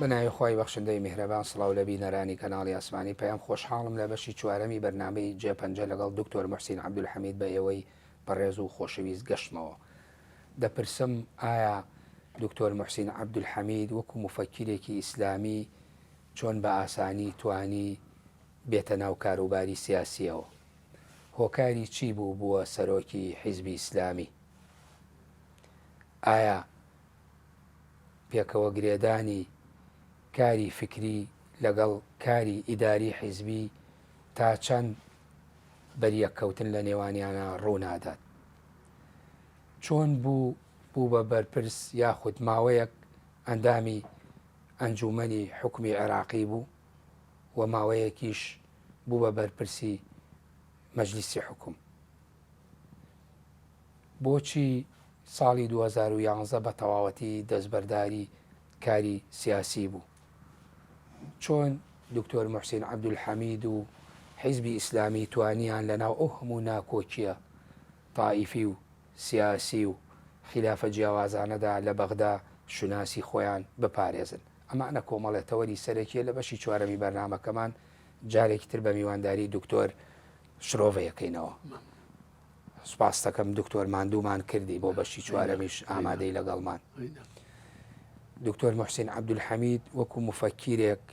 بەناوی خۆی بەخشندەی میهرەبان سڵاو لە بینەرانی کەناڵی ئاسمانی پێیان خۆشحاڵم لە بەشی چوارەمی بەرنامەی جێپەنجە لەگەڵ دکتۆر موحسین عەبدولحەمید بە ئێوەی بەڕێز و خۆشەویست گەشتمەوە. دەپرسم ئایا دکتۆر موحسین عەبدولحەمید وەکو مفەکیرێکی ئیسلامی چۆن بە ئاسانی توانی بێتە ناو کاروباری سیاسیەوە؟ هۆکاری چی بوو بووە سەرۆکی حیزبی ئیسلامی؟ ئایا پێکەوە گرێدانی کاری فکری لەگەڵ کاری ئیداری حیزبی تا چەند بەریەککەوتن لە نێوانیانە ڕوونادات؟ چۆن بوو بە بەرپرس یاخود ماوەیەک ئەندامی ئەنجومەنی حکومی عێراقی بوو و ماوەیەکیش بوو بە بەرپرسی مەجلیسی حکوم؟ بۆچی ساڵی 2011 بە تەواوەتی دەستبەرداری کاری سیاسی بوو؟ چۆن دکتۆر موحسین عەبدولحەمید و حیزبی ئیسلامی توانیان لەناو ئەو هەموو ناکۆکیە تائیفی و سیاسی و خلافە جیاوازانەدا لە بەغدا شوناسی خۆیان بپارێزن؟ ئەمانە کۆمەڵێتەوەری سەرەکیە لە بەشی چوارەمی بەرنامەکەمان. جارێکی تر بە میوانداری دکتۆر شرۆڤەیەکەینەوە. سوپاس دەکەم دکتۆر، ماندوومان کردی بۆ بەشی چوارەمیش ئامادەی لەگەڵمان. دکتۆر موحسین عەبدولحەمید وەکو مفەکیرێک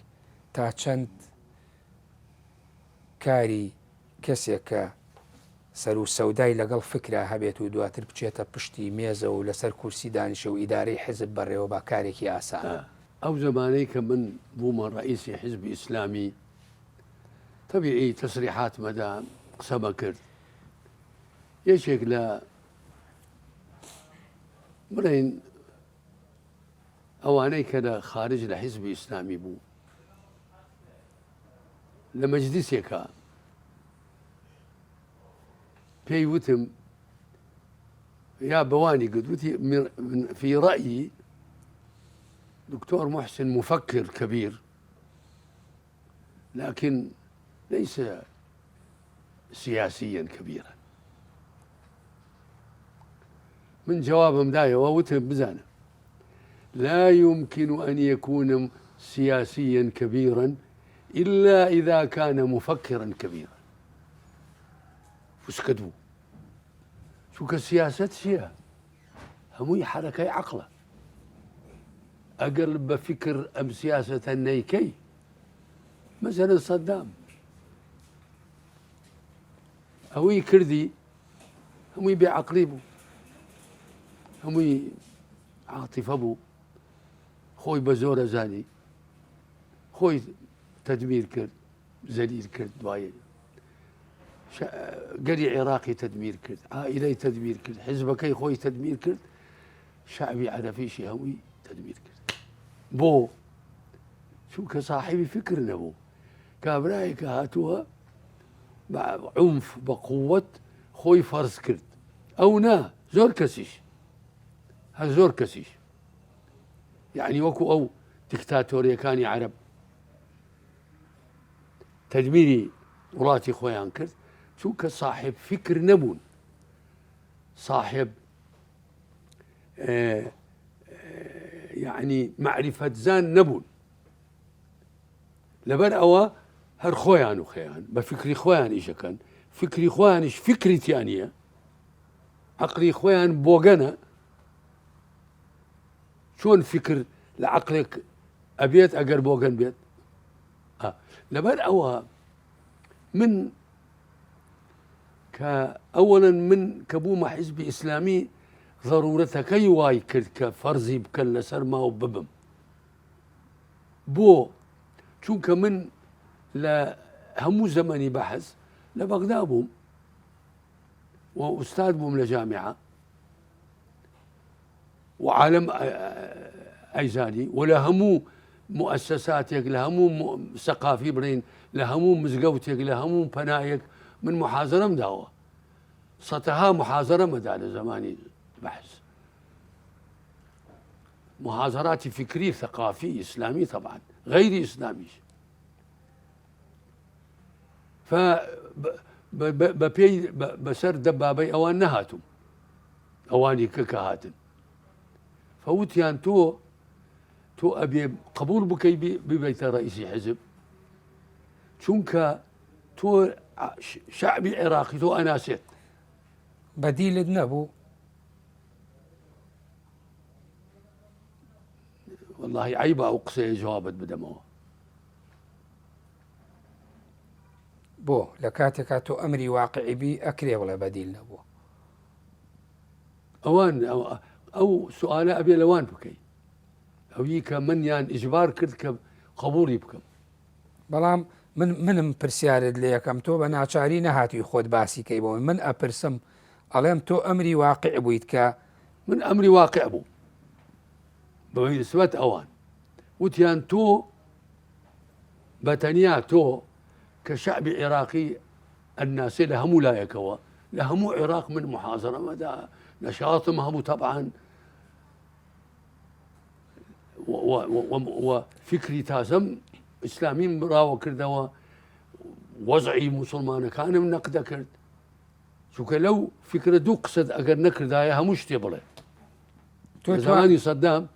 تا چەند کاری کەسێک کە سەر و سەودای لەگەڵ فکرە هەبێت و دواتر بچێتە پشتی مێزە و لەسەر کورسی دانیشە و ئیدارەی حیزب بەڕێوە با کارێکی ئاسانە؟ ئەو زمانەی کە من بوومە ڕئیسی حیزبی ئیسلامی تەبیعی تەسریحات مەدا قسەمە کرد. یەکێک لە بڵێن ئەوانەی کە لە خارج لە حیزبی ئیسلامی بوو لە مەجلیسێکە پێی وتم یا بەوانی گوتی في رأيي دكتور محسن مفكر كبير لكن ليس سياسيا كبيرا. من جوابهم داية ووتهم بزانة لا يمكن أن يكون سياسيا كبيرا إلا إذا كان مفكرا كبيرا. فسكتوا شو كسياسة شيء هموي حركة عقله أقرب بفكر أم سياسة النيكي مثلا صدام هوي كردي هموي بعقليبو هموي عاطفة بو خوي بزورة زاني خوي تدمير كرد زليل كرد دواية قري عراقي تدمير كرد عائلي تدمير كرد حزبكي خوي تدمير كرد شعبي عرفيشي هوي تدمير كرد بو شو كصاحبي فكر نبو كابراي كهاتوها بعنف بقوة خوي فرز كرد أو نا زور كسيش هزور كسيش يعني وكو أو ديكتاتوريا كاني عرب تدميري وراتي خويان كرد شو كصاحب فكر نبون صاحب يعني معرفة زان نبون لبن أوا هر خويان وخيان بفكري خويان إيش كان فكري خويان إيش فكري تانية عقلي خويان بوغنا شون فكر لعقلك أبيت أجر بوغن بيت لبن أوا من أولا من كبومة حزبي إسلامي ضرورتها كي واي كفرزي بكل سرما وببم بو چونك من لا همو زمني بحث لبغداد بوم وأستاذ بوم لجامعة وعالم أيزاني ولا همو مؤسساتك لهمو ثقافي برين لهمو مزقوتك لهمو بنايك من محاضرة مداوة سطها محاضرة مدى زماني بحث محاضرات فكري ثقافي إسلامي طبعا غير إسلامي ف بسر دبابي أوان نهاتم أواني ككهاتن فوتيان تو تو أبي قبول بكي ببيت رئيسي حزب چونك تو شعبي عراقي تو أنا سيت بديل نبو والله عيبة أو قصة جوابت بدموه بو لكاتك تو أمري واقعي بي أكري ولا بديل نبو أوان أو سؤال أبي لوان بكي أو يك من يان إجبار كرد قبولي بكم بەڵام منم پرسیارت لێ یەکەم تۆ بە ناچاری نەهاتووی خۆت باسی کەی بۆ من ئەپرسم ئەڵێم تۆ ئەمری واقع بوویت کە من أمري واقع بو بنسبة أوان وتيان تو بتنيا تو كشعب عراقي الناس لهم لا يكوا لهم عراق من محاصرة مدى نشاطهم هم طبعا وفكري تاسم إسلامي براوة كردوا وضعي مسلمان كان من نقد كرد شو لو فكرة دو قصد أجر نكردايا همش تبله زماني صدام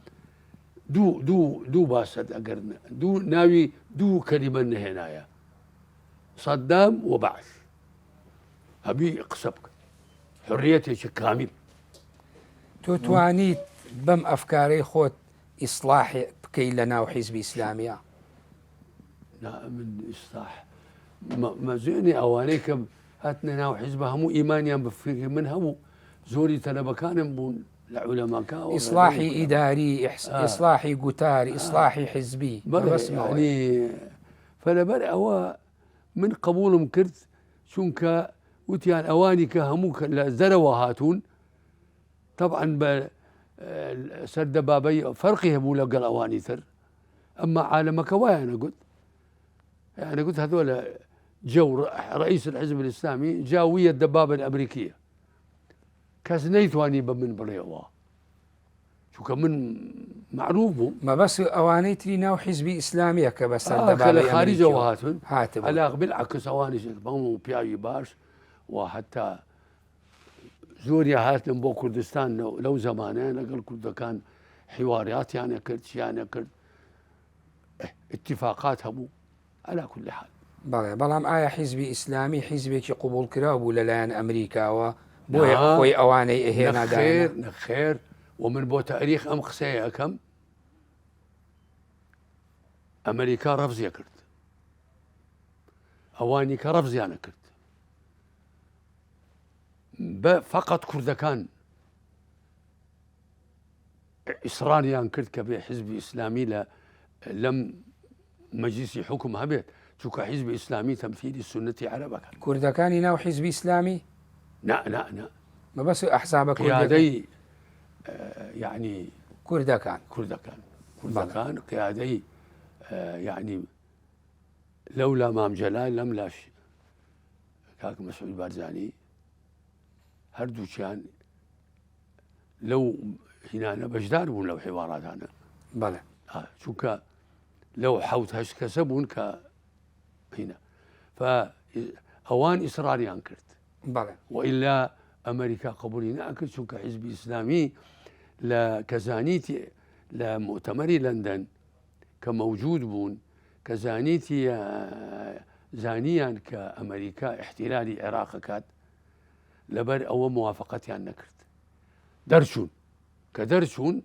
دو باسد أجر دو ناوي دو كلمة هنايا صدام وبعث أبي أقصبك حريتي كامل تۆ توانیت بەم ئەفکارەی خۆت ئیسلاح بکەی لە ناو حیزبی ئیسلامیە لا من إصلاح ما زيني أوانيك هاتنا ناو حزب همو إيمانيا بفكر من همو زوري تلبكان بون العلماء كاو إصلاحي إداري إصلاحي قتاري إصلاحي حزبي بس يعني فلبر أوا من قبولهم كرت شونك وتيان أوانيك هموك زروا هاتون طبعا سرد بابي فرقي هبو لقى الأواني ثر أما عالمك وين أنا قلت يعني قلت هذول جو رئيس الحزب الإسلامي جاوية الدبابة الأمريكية كاسنيتواني بمن بريوا شو كمن معروف ما بس أواني تري ناو حزبي إسلامية كبس الدبابة خارجة وهاتون هاتم ألا بالعكس أواني شكبهم بياي باش وحتى زوريا هاتن بو كردستان لو زمانين أقل كرد كان حواريات يعني كرد يعني كرد اتفاقات هبو على كل حال بەڵام ئایا حیزبی ئیسلامی حیزبێکی قوبوڵ کرا بوو لەلایەن ئەمریکاوە بۆیە خۆی ئەوانەی ئەهێناداێ نخير ومن بو تاريخ أم قسەیە ئەەکەم ئەمریکا ڕەفزیە کرد ئەوانی کە ڕەفزیانە کرد فقط کوردەکان ئیسرانیان کرد کە بێ حزبی ئیسلامی لەم مجلسی حکم هەبێت چونکە حزب ئیسلامی تەمثیلی سنەتی عەرەبەکان کوردەکانی ناو حیزبی ئیسلامی نا ما بس ئەحزابە قیادەی يعني کوردەکان قيادي يعني لولا مام جلال لم لاش كاك مسعود بارزاني هردو كان لو هنا بجدار بون لو حوارات أنا بلى شو لو حوت هش كسبون هنا فأوان إسرائيل أنكرت بلى وإلا أمريكا قبولنا أنكرت شو كحزب إسلامي لكزانيتي لمؤتمري لندن كموجود بون كزانيتي زانيا كأمريكا احتلالي عراق كاد لبر أو موافقتي عن نكرت درشون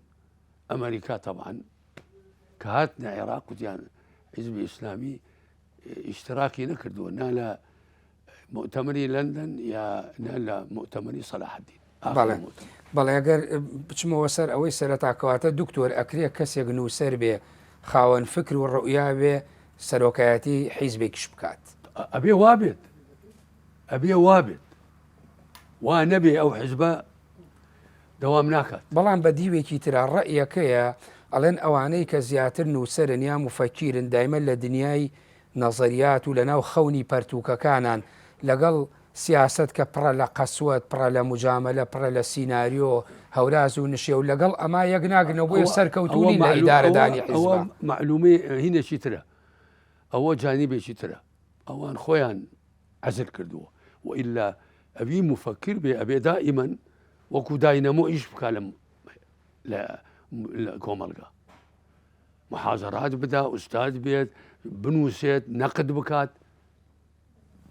أمريكا طبعا كهاتنا عراق وديان حزب إسلامي اشتراكي نكردو نالا مؤتمري لندن يا نالا مؤتمري صلاح الدين بەڵێ ئەگەر بچمەوە سەر ئەوەی سەرەتاکەواتە دکتۆر ئەکرێ کەسێک نووسەر بێ خاوەن فکر و ڕؤیا بێ سەرۆکایەتی حیزبێکیش بکات ئەبێ وابێت وا نەبێ ئەو حیزبە دەوام ناکات بەڵام بە دیوێکی ترا ڕەئیەکەیە ئەڵێن ئەوانەی کە زیاتر نووسەرن یا مفەکیرن دایمە لە دنیای نەزەریات و لەناو خەونی پەرتووکەکانان لەگەڵ سیاست کە پڕە لە قەسوەت پڕە لە مجاملە پڕە لە سیناریۆ هەوراز و نشێ و لەگەڵ ئەما یەک ناگنەوە بۆیە سەرکەوتوونی لە ئیدارەدانی حیزبە ئەوە معلومەی هینێکی ترە ئەوە جانیبێکی ترە ئەوان خۆیان عەزل کردووە وئیلا ئەبی مفەکر بێ ئەبێ دائیمەن وەکو داینەمۆ ئیش بکا لە کۆمەڵگا محاضرات بدا أستاذ بيت بنووسێت نەقد بکات.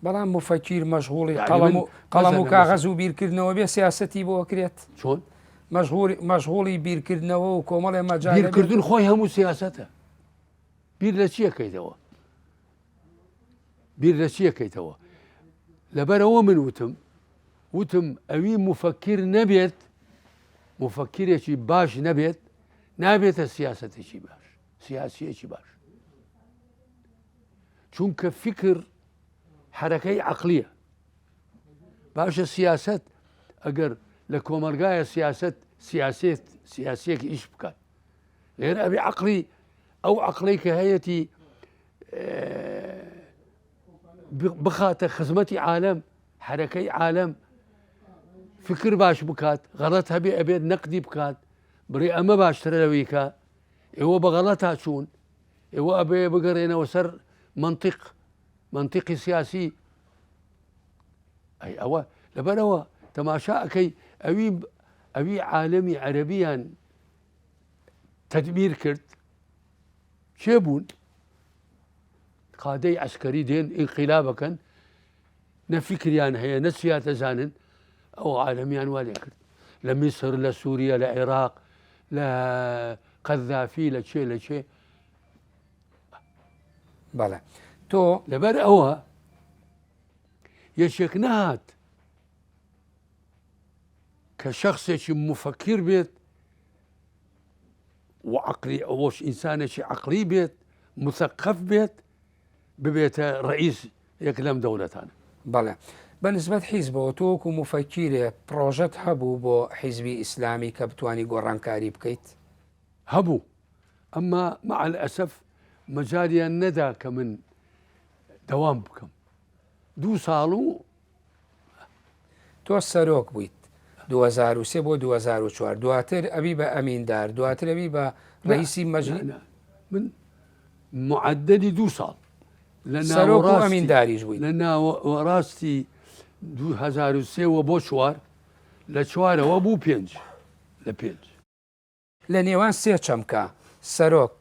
بەڵام مفەکیر مەشغوڵی يعني قەڵەم و مثلا کاغەز و بیرکردنەوە بێ سیاسەتی بۆ کرێت چۆن مەشغوڵی بیرکردنەوە و کۆمەڵێ مەجال بیرکردن خۆی هەموو سیاسەتە. بیر لە چیەکەیتەوە؟ بیر لە چیەکەیتەوە؟ لەبەرەوە من وتم ئەوی مفەکر نەبێت، مفەکرێکی باش نەبێت، نابێتە سیاسەتێکی باش، سیاسیەکی باش. چونکە فکر حرەکەی عەقلیە. باشە سیاست ئەگەر لە کۆمەلگایە سیاسەیەکی ئیش بکات، لێرە ئەبێ عەقلی ئەو عەقلەی کە هەیەی بخاتە خزمەتی عالەم، حرەکەی عالەم، فکر باش بکات، غەڵەت هەبێ ئەبێت نەقدی بکات، بڕێ ئەمە باشترە لەوەی کە ئێوە بە غەڵەتا چوون، ئێوە ئەبێ بگەڕێنەوە سەر منطقی سیاسی. ئەی ئەوە لەبەرەوە تەماشاکەی ئەوی عالەمی عەرەبیان تەدبیر کرد، چێ بوون؟ قادەی عەسکەری دێن ئینقیلابەکەن، نە فکریان هەیە نە سیاسەزانن، ئەو عالەمیان وا لێ کرد. لە میسر، لە سووریا، لە عێراق، لە قەذافی، لە چێ بەڵێ تۆ لەبەر ئەوە یەکێک نەهات کە شخصێکی مفەکر بێت و عەقلی ئەوەش ئینسانێکی عەقلی بێت، مثەقەف بێت، ببێتە ڕئیس یەک لەم دەوڵەتانە. بەڵێ بەنسبەت حیزبەوە تۆ وەکو مفەکیرێ پرۆژەت هەبوو بۆ حیزبی ئیسلامی کە بتوانی گۆڕانکاری بکەیت؟ هەبوو، ئەمما مع الأسف مەجالیان نەدا کە من دەوام بکەم. 2 ساڵ و تۆ سەرۆک بوویت 2003 بۆ 2004، دواتر ئەبی بە ئەمیندار، دواتر ئەبی بە ڕئیسی مەجلیس. من معدلی 2 ساڵ سەرۆک و ئەمینداریش بوویت لە ناوەڕاستی 2003 بۆ 4 لە 4ەوە بوو 5 لە 5 لە نێوان 3 چەمکە سەرۆک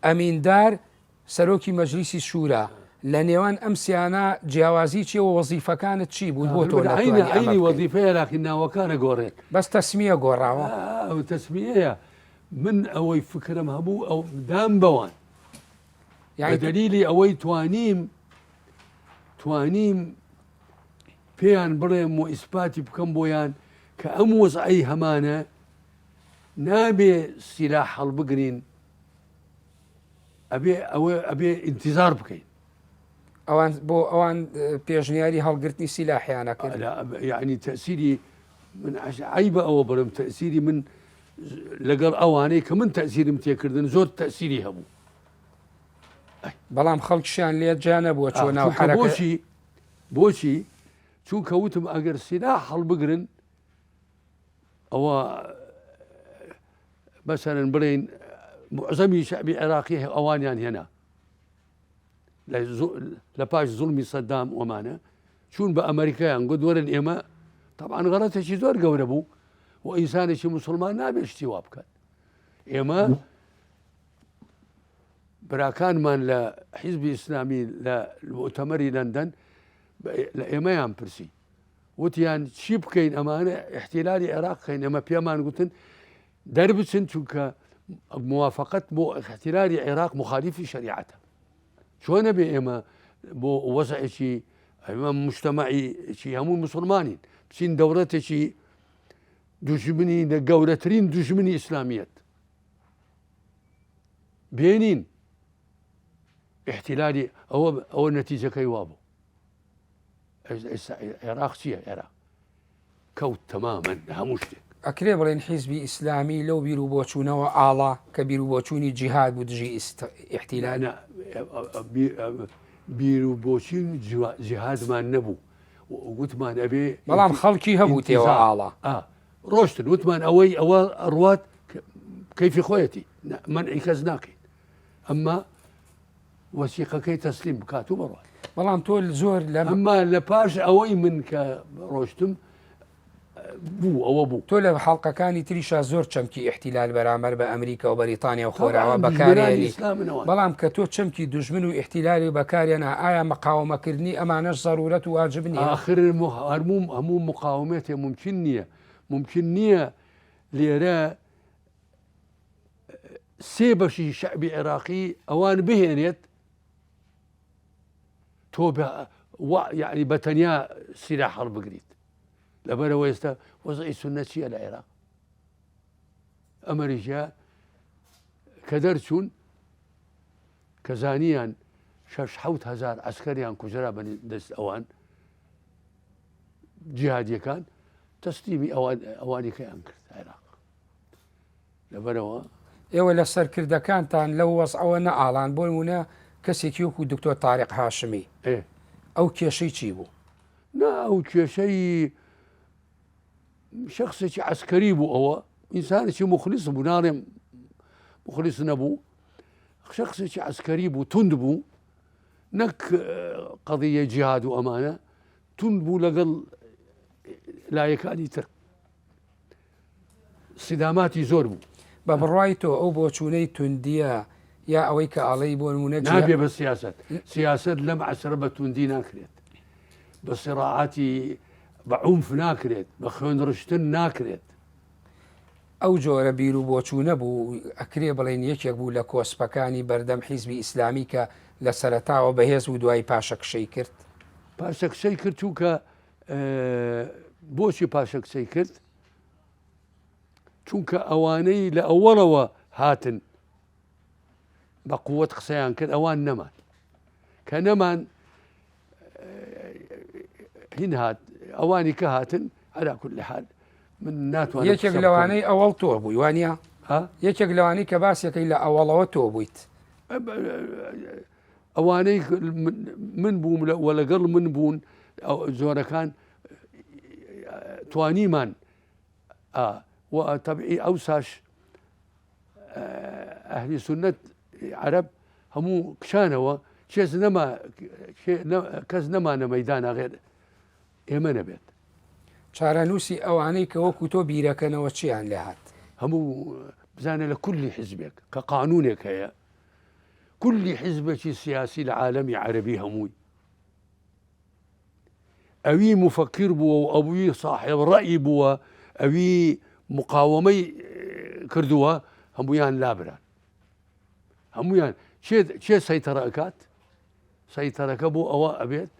ئەمیندار سەرۆکی مەجلیسی شورا، لە نێوان ئەم سیانە جیاوازی چیەوە وەزیفەکانت چی بوو بۆ تۆ؟ عینی وەزیفەیە لاکن ناوەکانە گۆڕێت، بەس تەسمیە گۆڕاوە. تەسمیەیە من ئەوەی فکرم هەبوو ئەو دام بەوان، یعنی دلیلی ئەوەی توانیم پێیان بڵێم و ئیسپاتی بکەم بۆیان کە ئەم وەزعی هەمانە نابێ سیلاح هەڵبگرین، ئەبێ ئینتیزار بکەین. ئەوان بۆ ئەوان پێشنیاری هەڵگرتنی سیلاحیانە کرد. یعنی تەسیری من عیبە ئەوە بڵم، تەسیری من لەگەڵ ئەوانەی کە من تەسیرم تێکردن زۆر تەسیری هەبوو. بەڵام خەڵکیشیان لێ جا نەبووە چۆن ناو حرەکە. بۆچی؟ چونکە وتم ئەگەر سیلاح هەڵبگرن ئەوە مەسەرەن بڵێن معزەمی شەعبی عێراقی ئەوانیان هێنا لە پاش زوڵمی سەدام وەمانە چوون بە ئەمریکایان گوت وەرن ئێمە طبعاً غەڵەتێکی زۆر گەورە بوو و ئینسانێکی موسڵمان نابێت شتی وا بکات. ئێمە براکانمان لە حیزبی ئیسلامی لە مؤتەمەری لەندەن لە ئێمەیان پرسی، وتیان چی بکەین ئەمانە احتیلالی عێراق بکەین؟ ئێمە پێمان گوتن دەربچن چونکە موافقت بۆ احتیلالی عێراق مخالیفی شریعەتە. چۆنە بێ ئێمە بۆ وەزعێکی ئەمە مجتەمەعی هەموو مسلمانین بچین دەوڵەتێکی دوژمنی گەورەترین دوژمنی ئیسلامیەت بێنین احتیلالی ئەوە نەتیجەکەی وا بوو. عێراق چییە؟ عێراق کەوت تەمامەن هەموو شتێک. ئەکرێ بڵێن حیزبی ئیسلامی لەو بیر و بۆچوونەوە ئاڵا کە بیر و بۆچوونی جیهاد بوو دژی احتیلال. بیر و بۆچین جیهادمان نەبوو، وتمان ئەبێ بەڵام خەڵکی هەبوو تێوە ئاڵا ڕۆشتن، وتمان ئەوەی ئەوە ڕوات کەیفی خۆیەتی منعی کەس ناکەین، ئەمما وەسیقەکەی تەسلیم بکات و بڕات. بەڵام تۆ زۆر ئەمما لە پاش ئەوەی من کە ڕۆشتم بوو ئەوە بوو تۆ لە حڵلقەکانی تریشا زۆر چەمکی ئیحتیلال بەرامبەر بە ئەمریکا و بەریتانیا و خۆراوە بەکارێنی بەڵام کە تۆ چەمکی دوژمن و ئیحتیلالی بەکارێنە ئایا مقاومەکردنی ئەمانەش ضرورەت و واجب نیە آخر هەموو مقاومەتێ ممکن نییە لێرە سێ بەشی شعبی عێراقی ئەوان بهێنێت تۆ یعنی بەتەنیا سیلا هەڵبگریت لەبەرەوە ئێستا وەزعی سونە چییە لە عێراق ئەمریکا کە دەرچوون کە زانیان 6-7 عسکەریان کوژرا بە دەست ئەوان جیهادیەکان تەسلیمی ئەوانی کەیان کرد عێراق لەبەرەوە ئێوە لە سەرکردەکانتان لەو وەزعەوە نەئاڵان بۆ نمونە کەسێکی وەکو دکتۆر تاریق هاشمی ئەو کێشەی چی بوو؟ نا ئەو کێشەی شخصێکی عسکەری بوو ئەوە ئینسانێکی مخلیص بوو ناڵێم مخلیص نەبوو شخصێکی عسکەری بوو تند بوو نەک قەضیە جیهاد و ئەمانە تند بوو لەگەڵ لایەکانی تر سیداماتی زۆر بوو بە بڕای تۆ ئەو بۆچوونەی توندیە یا ئەوەی کە ئاڵەی بۆ نمونە نابێ بە سیاست لەم عەسرە بە توندی ناکرێت بە سیراعاتی بە عومف ناکرێت بە خوێنڕشتن ناکرێت ئەو جۆرە بیر و بۆچوونە بوو ئەکرێ بڵێن یەکێک بوو لە کۆسپەکانی بەردەم حیزبی ئیسلامی کە لە سەرەتاوە بەهێز و دوای پاشەکشەی کرد پاشەکشەی کرد چووکە بۆچی پاشەکشەی کرد چونکە ئەوانەی لە ئەوەڵەوە هاتن بە قووەت قسەیان کرد ئەوان نەمان کە نەمان هین هات ئەوانی کە هاتن على كل حال من ناتوانم یەکێک لەوانەی ئەوەڵ تۆ بووی وانە یەکێک لەوانەی کە باسیەکەی لە ئەوەڵەوە تۆ بوویت ئەوانەی من بووم وە لەگەڵ من بوون زۆرەکان توانیمان طبعی ئەو ساش ئەهلی سونەت عەرەب هەموو کشانەوە کەس نەمانە مەیدانە غێر ئێمە نەبێت چارەنووسی ئەوانەی کە وەکو تۆ بیرەکەنەوە چیان لێ هات هەموو بزانە لە کولی حیزبێک کە قانونێک هەیە کولی حیزبێکی سیاسی لە عالەمی عەرەبی هەمووی ئەوی مفەکر بووە و ئەوی صاحب ڕەئی بووە ئەوی مقاومەی کردووە هەموویان لابران هەموویان چێ سەیتەرە ئەکات سەیتەرەکە بۆ ئەوە ئەبێت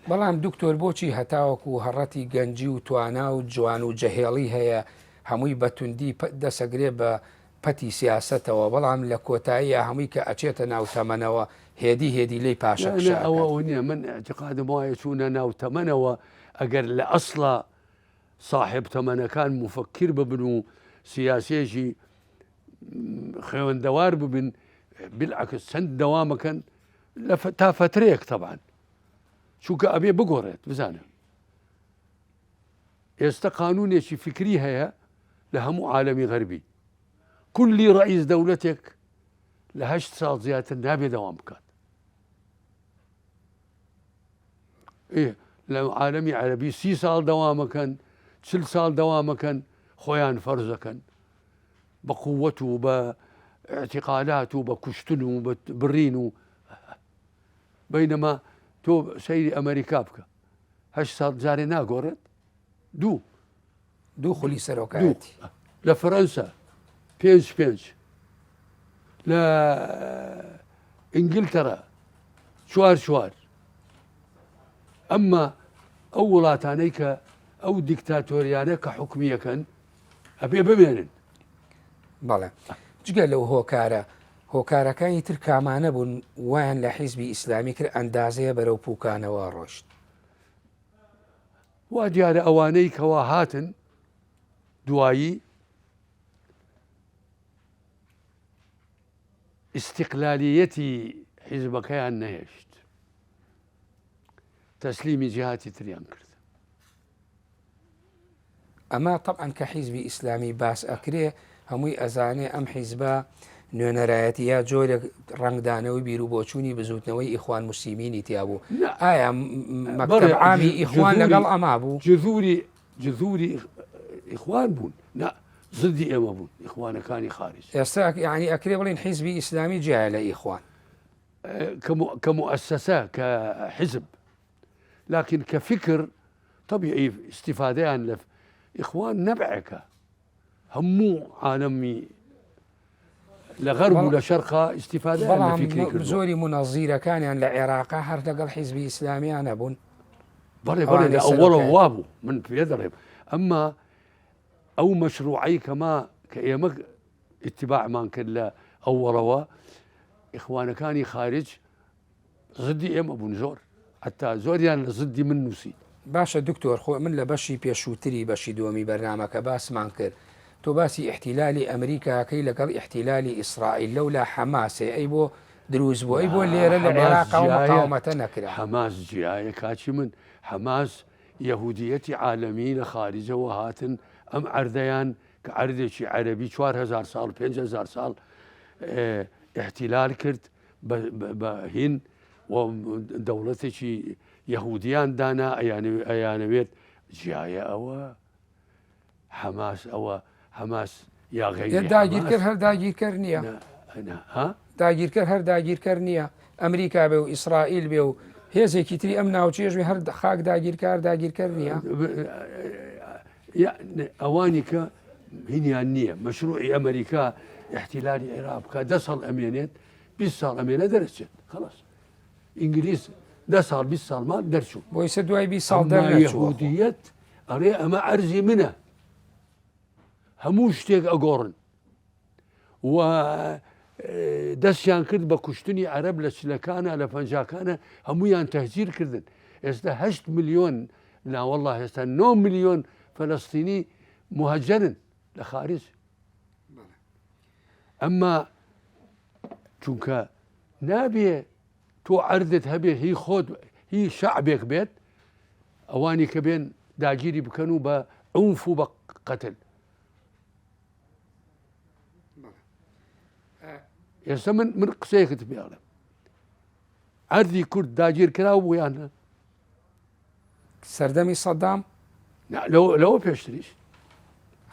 بەڵام دکتۆر بۆچی هەتاوەکو هەڕەتی گەنجی و توانا و جوان و جەهێڵی هەیە هەمووی بەتوندی دەسەگرێ بە پەتی سیاسەتەوە بەڵام لە کۆتاییە هەمووی کە ئەچێتە ناوتەمەنەوە هێدی لێی پاشەکشە ئەوە نییە من اعتقادم وایە چوونە ناوتەمەنەوە ئەگەر لە ئەسڵە صاحب تەمەنەکان مفەکر ببن و سیاسێکی خێوەندەوار ببن بالعکس چەند دەوامەکەن تا فترەیەک طبعا چونکە ئەبێ بگۆڕێت بزانە ئێستا قانونێکی فکری هەیە لە هەموو عالەمی غەربی کولی ڕئیس دەوڵەتێک لە 8 ساڵ زیاتر نابێ دەوام بکات لە عالەمی عەرەبی 30 ساڵ دەوامەکەن 40 ساڵ دەوامەکەن خۆیان فەرزەکەن بە قووەت و بە اعتقالات و بە کوشتن و بە بڕین و بەینەما تۆ سەیری ئەمریکا بکە 8 ساڵ جارێ ناگۆڕێت دوو خولی سەرۆکایەتی لە فەرەنسا 5 لە ئینگلتەرا 4 ئەمما ئەو وڵاتانەی کە ئەو دیکتاتۆریانە کە حکومیەکەن ئەبێ بمێنن بەڵێ جگە لەو هۆکارەکانی تر کامانە بوون وایان لە حیزبی ئیسلامی کرد ئەندازەیە بەرەو پوکانەوە ڕۆشت وا دیارە ئەوانەی کەوا هاتن دوایی ئیستیقلالیەتی حیزبەکەیان نەهێشت تەسلیمی جیهاتی تریان کرد ئەمە طبعا کە حیزبی ئیسلامی باس ئەکرێ هەمووی ئەزانێ ئەم حیزبە نوێنەرایەتی یا جۆرێک ڕنگدانەوەی بیر و بۆچوونی بزوتنەوەی ئیخوان مسلیمینی تیا بوو ئایا مەکتەب عامی ئیخوان لەگەڵ ئەما بوو جذوری ئیخوان بوون نا ضدی ئێمە بوون ئیخوانەکانی خارج ئێستا یعنی ئەکرێ بڵین حیزبی ئیسلامی جیایە لە ئیخوان كمؤسسة كحزب لكن كفكر طبيعي استفادة عن إخوان نبعك همو عالمي لغرب ولا شرقا استفادة عن فكرك زوري منظيرة كان يعني لعراق هر لقل حزبي إسلامي أنا بون بلي أولا وابو من يضرب أما أو مشروعي كما كأيامك اتباع ما كان أولا إخوانا كاني خارج ضدي إما بون زور حتى زور يعني ضدي من نوسي باشا دكتور خو من لبشي بيشوتري بشي دومي برنامج باس مانكر تو باسي احتلال أمريكا كي لقل احتلال إسرائيل لولا حماس أي بو دروز بو أي بو اللي العراق ومقاومة نكرة حماس جاية كاتشي من حماس يهودية عالمين خارجة وهاتن أم عرديان كعردي شي عربي 4000 سال 5000 سال احتلال كرت بهن ودولتي شي يهوديان دانا ايانويت جايه او حماس يا غير داگیر کرد هر داگیر کرد نییە ها داگیر کرد هر داگیر کرد نییە ئەمریکا بێ و ئیسرائیل بێ و هێزێکی تری ئەم ناوچێژوی هەر خاک داگیر کرد نییە ئەوانی کە هینیان نییە مەشروعی ئەمریکا احتلالی عێراق بکە 10 ساڵ ئەمێنێت 20 ساڵ ئەمێنە دەرەچێت خلاص ئینگلیس 10 ساڵ 20 ساڵمان دەرچوو بۆی سە دوای 20 ساڵ دەرنەچووە یەهودیەت ئەڕێ ئەمە عەرزی منە هەموو شتێک ئەگۆڕن و دەستیان کرد بە کوشتنی عەرەب لە چلەکانە لە پەنجاکانە هەموویان تەهجیر کردن ئێستا 8 ملیۆن لا والله ئێستا 9 ملیۆن فەلەستینی مهەجەرن لە خارج ئەمما چونکە نابێ تۆ عەردت هەبێ هی خۆت هی شەعبێک بێت ئەوانی کە بێن داگیری بکەن و بە عنف و بە قەتل ئێستا من قسەیەکت پێڵێم عەردی کورد داگیر کراوە بوو یان سەردەمی سەدام لەوە پێشتریش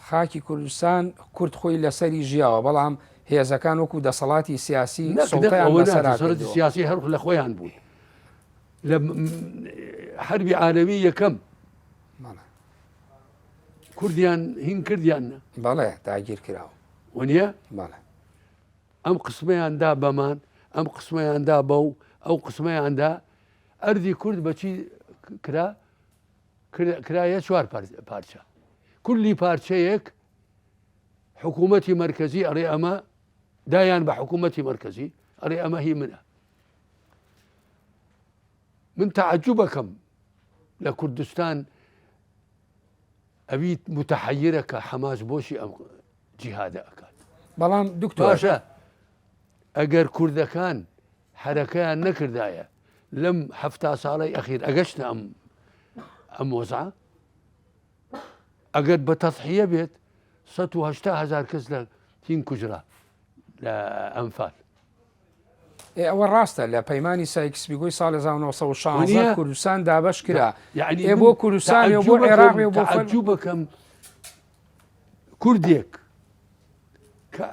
خاکی کوردستان کورد خۆی لەسەری ژیاوە بەڵام هێزەکان وەکو دەسەڵاتی سیاسی سەڵاتی سیاسی هەر لە خۆیان بوون لە حربی عالەمی یەکەم کوردیان هین کردیان بەڵێ داگیر کراوە وەنیە بەڵێ ئەم قسمەیاندا بەمان ئەم قسمەیاندا بەو ئەو قسمەیاندا ئەردی کورد بەچی کرایە 4 پارچە کولی پارچەیەک حکوومەتی مرکزی ئەڕێ ئەمە دایان بە حکوومەتی مرکزی ئەڕێ ئەمە هی منە من تعجبەکەم لە کوردستان ئەویت متحەیرە کە حەماس بۆشی ئەم جیهادە ئەکات بەڵام دکتۆر باشە ئەگەر کوردەکان حرەکەیان نەکردایە لەم 7 ساڵەی ئەخیر ئەگەشتە ئەم وەزعە ئەگەر بە تەضحیە بێت 180,000 کەس لە تین کوژرا لە ئەنفال ئەوە ڕاستە لە پەیمانی سایکسپیگۆی ساڵ 1916 کوردستان دابەش کرا یعنی بۆ کوردستان بۆ عێراق بۆ تعجوبەکەم کوردێک کە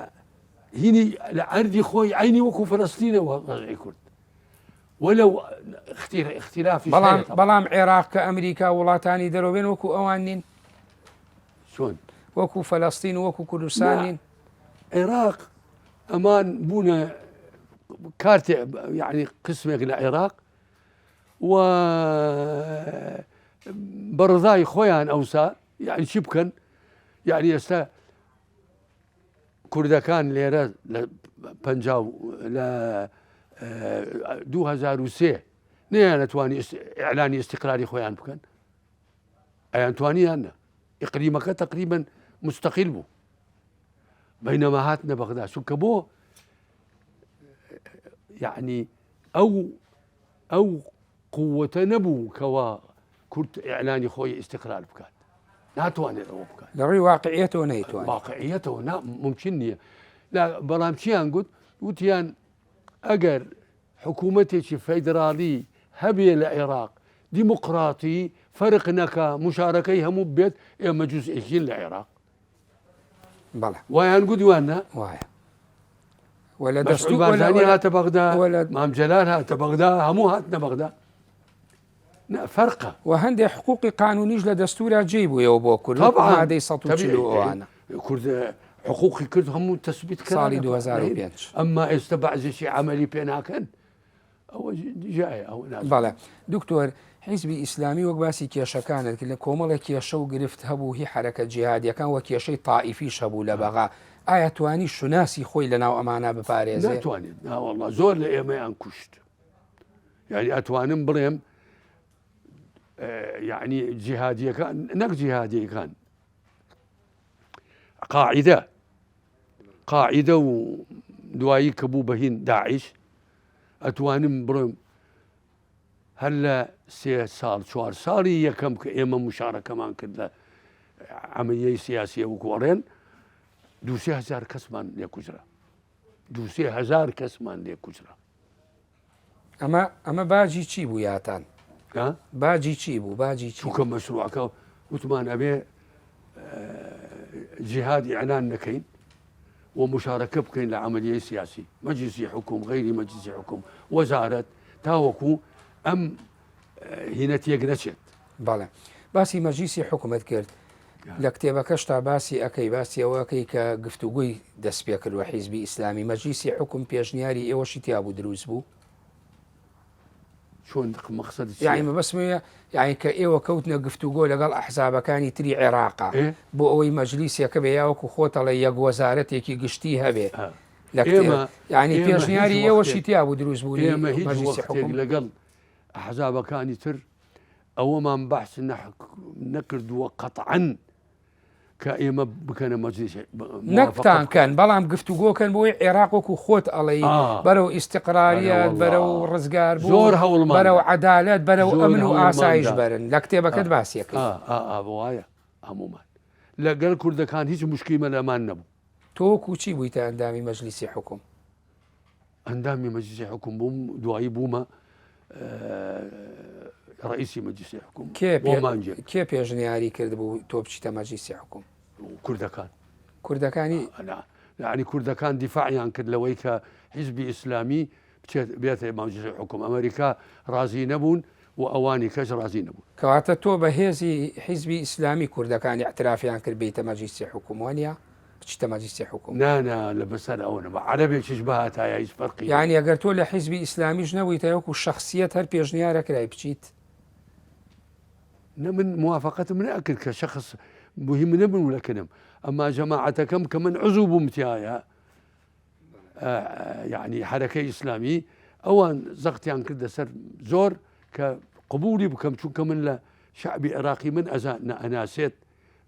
هینی لە عەردی خۆی عینی وەکو فەلەستینەوە ڕەزعی کورد وەلەو اختلافی بەڵام عێراق کە ئەمریکا وڵاتانی دەرەوەبێن وەکو ئەوان نین چۆن وەکو فەلەستین و وەکو کوردستان نین عێراق ئەمان بوونە کارتێ یعنی قسمێک لە عێراق و بەڕزای خۆیان ئەوسا یعنی چی بکەن یعنی ئێستا کوردەکان لێرە لە 2003 نەیانەتوانی ئیعلانی ئیستیقراری خۆیان بکەن ئەیان توانیانە ئیقلیمەکە تقریبا مستەقیل بوو بەینەما هاتنە بەغدا چونکە بۆ يعني أو قوة نبو كوا كرت إعلاني خوي استقلال بكات ناتواني لو بكات لري واقعيته ونيتواني واقعيته ممكن لا بەڵام چیان گوت وتیان ئەگەر حکوومەتێکی فەیدراالی هەبێ لە عێراق دیموقراتی فەرق نەکا مشارەکەی هەموو بێت ئێمە جوزئێکین لە عێراق بەڵێ وایان گوت وانە وایە ولا مەسعود دەستور بارزانی هاتە بەغدا ولا مام جەلال هاتە بەغدا هەموو هاتنە بەغدا فەرقە و هەندێک حقوقی قانونیش لە دەستورا جێی بوویەوە بۆ کورد طبعاً. مادەی 140 ئەوانە کورد حقوقی کرد هەموو تەسبیت ساڵی 2005 ئەمما ئێستا بەعزیشی عملی پێ ناکەن ئەوە جایە ئەوە نازانم. بەڵێ دکتۆر حیزبی ئیسلامی وەک باسی کێشەکانت کرد لە کۆمەڵێک کێشە و گرفت هەبوو هی حرەکە جیهادیەکان وە کێشەی تائیفیش هەبوو لە بەغا ئایا توانی شوناسی خۆی لەناو ئەمانە بپارێزێ ناتوانێت ناوەڵڵا زۆر لە ئێمەیان کوشت یعنی ئەتوانم بڵێم یعنی جیهادیەکان نەک جیهادیەکان قاعدە و دوایی کە بوو بەهین داعش ئەتوانم بڵێم هەر لە 3 ساڵ 4 ساڵی یەکەم کە ئێمە مشارەکەمان کرد لە عملیەی سیاسیە و گۆڕێن 2,000 کەسمان لێ کوژرا 2,000 کەسمان لێ کوژرا ئەمە باجی چی بوو یاتان ها باجی چی بوو باجی چی چووکە مەشروعەکە وتمان ئەبێ جهاد ئیعلان نەکەین ومشاركة بكين لعملية سياسية مجلس حكوم غير مجلس حكوم وزارة تاوكو أم هنا تيجنشت بەڵێ باسی مەجلیسی حکوومەت کرد لە کتێبەکەشتا باسی ئەەکەی باسی ئەوەکەی کە گفتوگوی دەست پێ کردوە حیزبی ئیسلامی مەجلیسی حکوم پێشنیاری ئێوەشی تیا بوو دروست بوو شون مقصد یعنی بەسمەیە یعنی کە ئێوە کەوتنە گفتوگۆ لەگەڵ ئەحزابەکانی تری عێراقا بۆ ئەوەی مەجلیسیەکە بە یاوەکو خۆتەڵە یەک وەزارەتێکی گشتی هەبێ یعنی پێشنیاری ئێوەشی تیا بوو دروست بوو ئێمە هیچ وەختێک لەگەڵ ئەحزابەکانی تر ئەوەمان بەحث نەکردووە قەتعەن کە ئێمە بکەنە مەجلیس نەکتانکەن بەڵام گفتوگۆکەن بۆی عێراق وەکو خۆت ئەڵەی بەرەو ئیستیقراریەت بەرەو ڕزگار بوو زۆر هەوڵمان بەرەو عەدالەت بەرەو ئەمن و ئاسایش بەرن لە کتێبەکەت باسیەکە وایە هەمومان لەگەڵ کوردەکان هیچ مشکیمە لەمان نەبوو تۆ وەکو چی بوویتە ئەندامی مەجلیسی حکوم ئەندامی مەجلیسی حکوم بووم دوایی بوومە رئیسی مەجلیسی حکوم کێ پێشنیاری کرد بوو تۆ بچیتە مەجلیسی حکوم کوردەکانی یعنی کوردەکان دیفاعیان کرد لەوەی کە حیزبی ئیسلامی بێتە مەجلیسی حکوم ئەمریکا رازی نەبوون و ئەوانی کەس رازی نەبوون کەواتە تۆ بە هێزی حیزبی ئیسلامی کوردەکانی اعترافیان کرد بیتە مەجلیسی حکوم وانە بچیتە مەجلیسی حکوم نا لە بەسەر ئەوە نەبە عەرەبێکیش بەهاتایە هیچ فەرقی یعنی ئەگەر تۆ لە حیزبی ئیسلامیش نەبوویتە وەکو شەخسیەت هەر پێشنیارەکرای بچیت من موافقتم نأكد كشخص مهم نبن لكنم أما جماعتكم كمن عضو بمتيايا يعني حركة إسلامي أوان زغتي عن كده سر زور كقبولي بكم شو كمن لا شعبي عراقي من أزانا أناسيت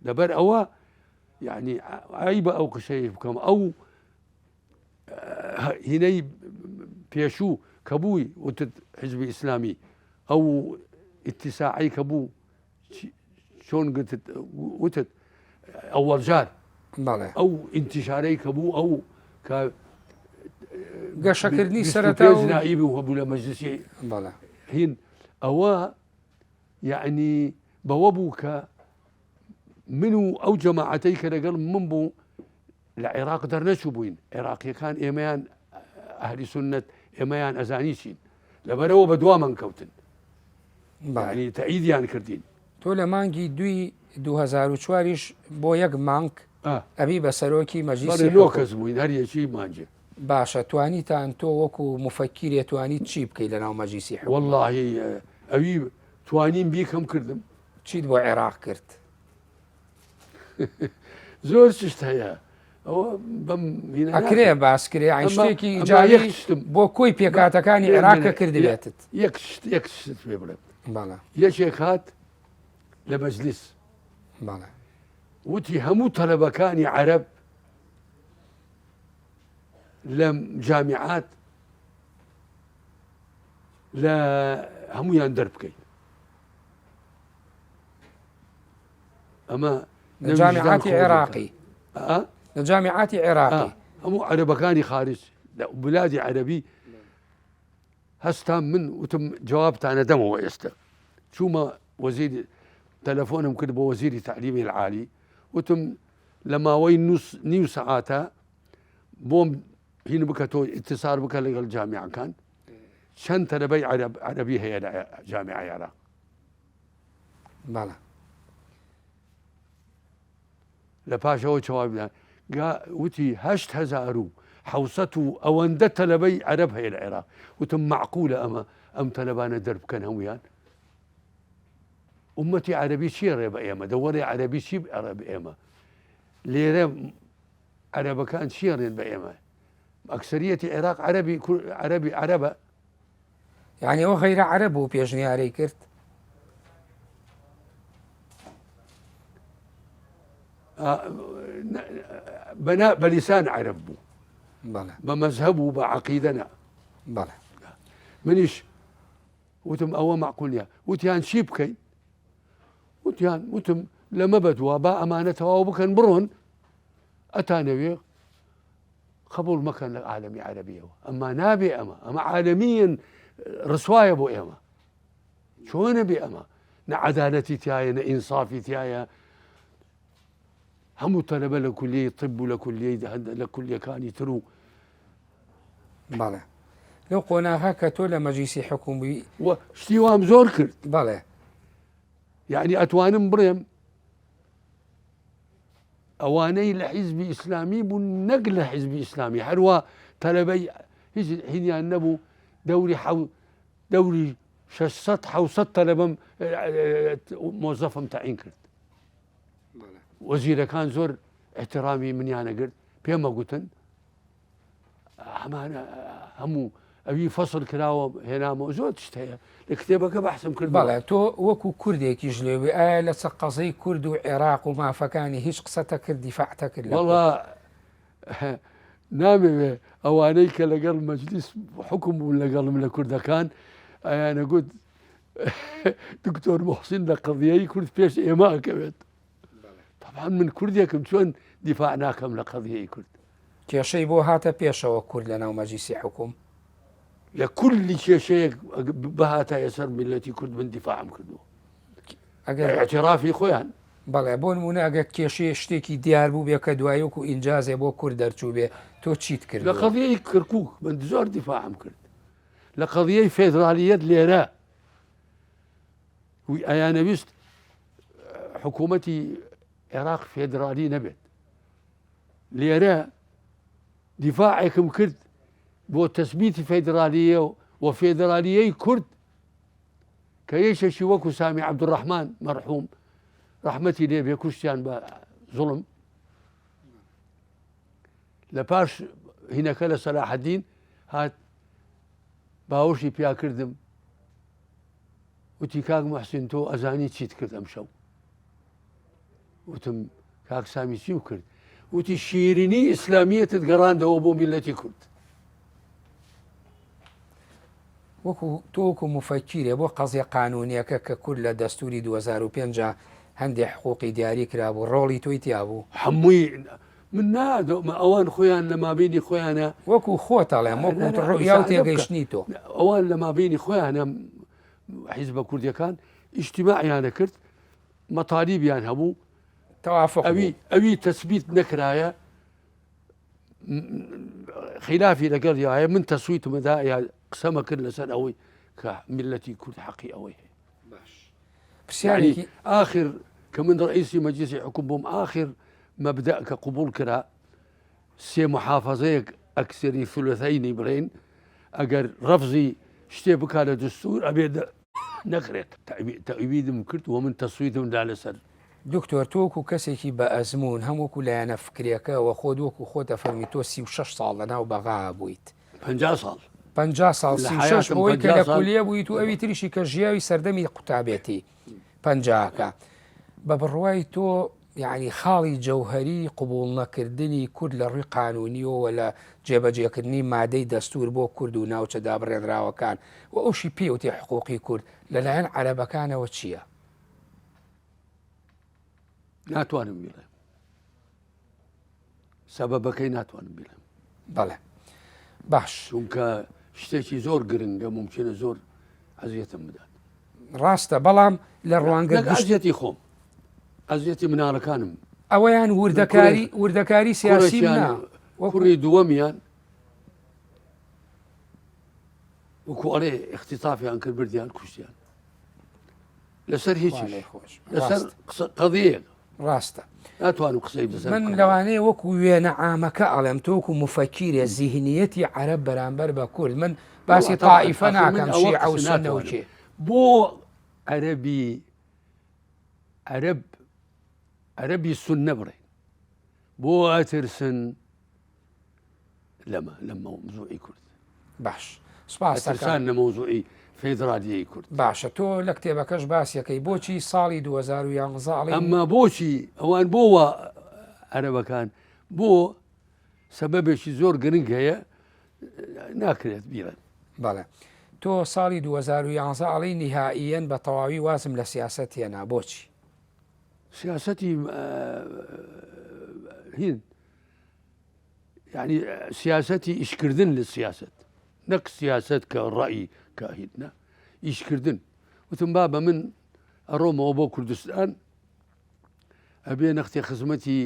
لبر أوا يعني عيبة أو كشيء بكم أو هني بيشو كبوي وتد حزب إسلامي أو اتساعي كبو شلون قلت وتد اول جار او انتشاري كبو او ك قشكرني سرتا نائبي وهبو لمجلسي بلا هين او يعني بوابوك منو او جماعتيك رجل منبو العراق درنشو بوين عراقي كان ايمان اهل سنه ايمان ازانيشين لبرو بدواما كوتن يعني تأييد يعني كردين تۆ لە مانگی 2004ش بۆ یەک مانگ ئەبی بە سەرۆکی مەجلیسی لۆکەس بووین هەر یەکی مانجێ باشە توانیتان تۆ وەکو مفەکیرێ توانیت چی بکەیت لەناو مەجلیسی حکوم واللهی ئەوی توانیم بیکەم کردم چیت بۆ عێراق کرد زۆر شت هەیە ئەوە ئەکرێ باسکرێ عین شتێکی جایی بۆ کۆی پێکاتەکانی عێراقە کردبێتت یەک شت پێ بڵێم بەڵێ یەکێک هات لە مەجلیس بەڵێ وتی هەموو تەلەبەکانی عەرەب لە جامعات لە هەمویان دەربکەین ئەمە لە جامعاتی عێراقی لە جامعاتی عێراقی همو عربكاني خارج بلادي عربي هستام من وتم جوابت أنا دمه ويستا شو ما وزير تلفونهم كده بوزير تعليمي العالي وتم لما وين نيو ساعاتها بوم هنا بكتو اتصال بك الجامعة كان شن تلبي عربي هي جامعة العراق بله لباش هو جوابنا قال وتي هشت هزارو حوصته أوندت تلبي عرب هي العراق وتم معقولة أم تلبانا درب كان هميان أمتي عربي شير يا بأيما دوري عربي شيب عرب أيما ليه عرب كان شير بأيما أكثرية العراق عربي عربة يعني هو غير عرب وبيجني علي كرت بناء بلسان عرب بله بمذهبه بعقيدنا بله منيش وتم أول معقول يا وتيان شيبكي وتم لما بدوا با أمانته وبكن برون أتانا قبول مكان عالمي عربي أما نابي أما عالميا رسوايا بو إما شو نبي أما عدالتي تيايا إنصافي تيايا هم طلبة لكلية طب لكلية كان يترو بله لو قلنا هكا لمجلس حكومي واشتيوام زور كرت بله يعني أتوانم بريم أواني لحزب إسلامي بالنقل حزب إسلامي حلوة طلبي هني النبو دوري شست حوصت طلبم موظفهم تعين كرت وزير كان زور احترامي من أنا قلت بيما قلتن همو أبي فصل كراوة هنا موجود اشتهي الكتابة بحسم كل بله تو وكو كرديك يجلوي آلة قصي كرد وعراق وما فكاني هيش قصتك دفاعتك والله نامي أوانيك لقل مجلس حكم ولا قل من كردكان أنا قلت دكتور محسن لقضية كرد بيش إيماء كبت طبعا من كرديكم شون دفاعناكم لقضية كرد كيشي بو هاتا بيشو كرد لنا ومجلس حكوم لكل شيء بهاتا يسر ملتي كرد من دفاعهم كردو اعترافي خويان بەڵێ بۆ نمونە ئەگە کێشەیە شتێکی دیار بوو بێ کە دوایۆک و ئینجازێ بۆ کورد دەرچوو بێ تۆ چیت کرد لە قەضیەی کەرکووک من زۆر دیفاعم کرد لە قەضیەی فێدرالیەت لێرە ئەیانەویست حکوومەتی عێراق فێدرالی نەبێت لێرە دیفاعێکم کرد بۆ تەثبیتی فێدرالیە و فێدرالیەی کورد کە یەکێکی وەکو سامی عەبدوڕەحمان مەرحووم رحمتي ليه بيكوشتيان ظلم لباش هنا كلا صلاح الدين هات باوشي بيا كردم وتي كاك محسن تو أزاني تشيت كرد أمشو وتم كاك سامي تشيو كرد وتي شيريني إسلامية تتقران دوبو ملتي كرد وەکو مفەکیرێ بۆ قەزیە قانونیەکە کە کورد لە دەستوری 2005 هەندێک حقوقی دیاری کرابوو ڕۆڵی تۆی تیا بوو هەمووی من نادۆ ئەوان خۆیان لە مابینی خۆیانە وەکو خۆتەڵێم وەکو ڕویا و تێگەیشتنی تۆ ئەوان لە مابینی خۆیانە حیزبە کوردیەکان ئیجتیماعیانە کرد مەطالیبیان هەبوو تەوافق ئەوی تەثبیت نەکرایە خلافی لەگەڵ یایە من تەسویتمەدا یا قسەمە کرد لەسەر ئەوەی کە میلەتی کورد حەقی ئەوەی يعني آخر كمن رئيس مجلس الحكومة بوم آخر مبدأ كقبول كرا سي محافظيك أكثر ثلثين برين أجر رفضي شتي بكالة دستور أبيد نقرأ تأبيد مكرت ومن تصويتهم دال سر دكتور توكو كسيكي بأزمون هم كلنا فكريكا وخودوكو خوتا فرميتو 36 صال لنا وبغا بويت 50 صال 50 صال 36 بوي كلا كلية بويتو أبي تريشي كجياوي سردمي قطابيتي پنجاکە بە بڕوای تۆ یعنی خاڵی جەوهەری قبول نەکردنی کورد لە ڕووی قانونیەوە لە جێبەجێکردنی مادەی دەستور بۆ کورد و ناوچە دابڕێنراوەکان و ئەوشی پێوتێ حقوقی کورد لەلایەن عەرەبەکانەوە چییە؟ ناتوانم بڵێم سەبەبەکەی ناتوانم بڵێم بەڵێ باش چونکە شتێکی زۆر گرنگە ممکنە زۆر ئەزیەتم بدات. ڕاستە بەڵام لە ڕوانگە ئەزیەتی خۆم ئەزیەتی مناڵەکانم ئەوەیان وردەکاری سیاسی کوڕی دووەمیان وەکو ئەڵێ اختیتافیان کرد بردیان کوشتیان لەسەر هیچی لەسەر قەضیەیەک ڕاستە ناتوانم قسەی بزانم. من لەوانەیە وەکو وێنە عامەکە ئەڵێم تۆکو مفەکیرە زیهنیەتی عەرەب بەرامبەر بە کورد من باسی تائیفە ناکەم شیعە و سونە و چێ بۆ عەرەبی سونە بڕێن بۆ ئەترسن لە مەوزوعی کورد باش سپاس ئەترسان لە مەوزوعی فێدرالیەی کورد. باشە تۆ لە کتێبەکەش باسیەکەی بۆچی ساڵی 2011 ئەمما بۆچی ئەوان بۆوە عەرەبەکان بۆ سەبەبێکی زۆر گرنگ هەیە ناکرێت بیرن. بەڵێ تۆ ساڵی 2011 ئەڵی نهائیەن بە تەواوی وازم لە سیاست هێنا بۆچی؟ سیاسەتی هین يعني سیاسەتی ئیشکردن لە سیاست نەک سیاست کە ڕەئی کە هیتنا ئیشکردن وتم بابە من ئەڕۆمەوە بۆ کوردستان ئەبێ نەختێ خزمەتی